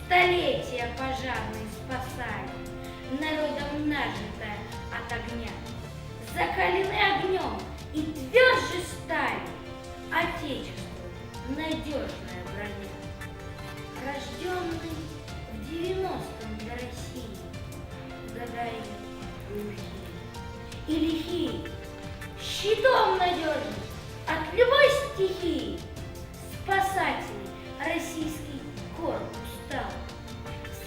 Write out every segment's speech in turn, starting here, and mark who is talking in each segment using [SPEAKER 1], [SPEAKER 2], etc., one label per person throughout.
[SPEAKER 1] Столетия пожарные спасали, народом нажитое от огня. Закалены огнем и тверже стали, Отечеству надежная броня. Рожденный в 90-м для России, года глухие и лихие, щитом надежным от любой стихии, спасателей российский корпус стал,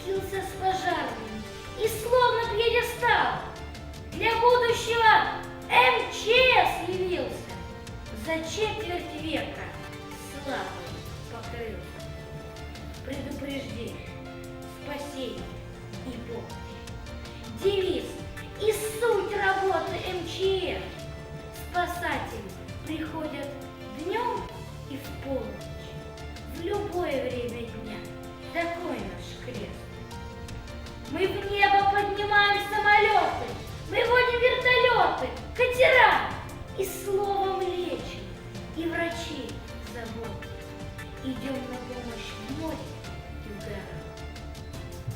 [SPEAKER 1] слился с пожарными и словно пьедестал для будущего МЧС явился, за четверть века славой покрылся. Предупреждение, спасение и помощь. Девиз и суть работы МЧС. Спасатели приходят днем и в полночь, в любое время дня. Такой наш крест. Мы в небо поднимаем самолеты, мы водим вертолеты, катера и словом лечим, и врачей заботы. Идем на помощь в море и в горах.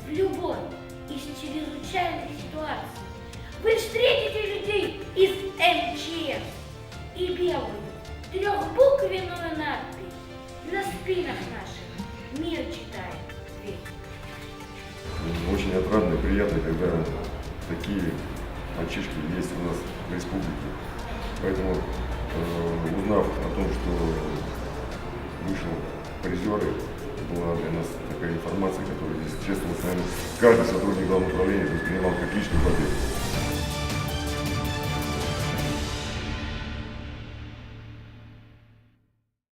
[SPEAKER 1] В любой из чрезвычайных ситуаций вы встретите людей из МЧС и белую трехбуквенную надпись на спинах наших «Мир читает весь».
[SPEAKER 2] Очень отрадно и приятно, когда такие мальчишки есть у нас в республике. Поэтому, узнав о том, что вышел призеры, была для нас такая информация, которая, естественно, с нами каждый сотрудник главного управления воспринимал как личную победу.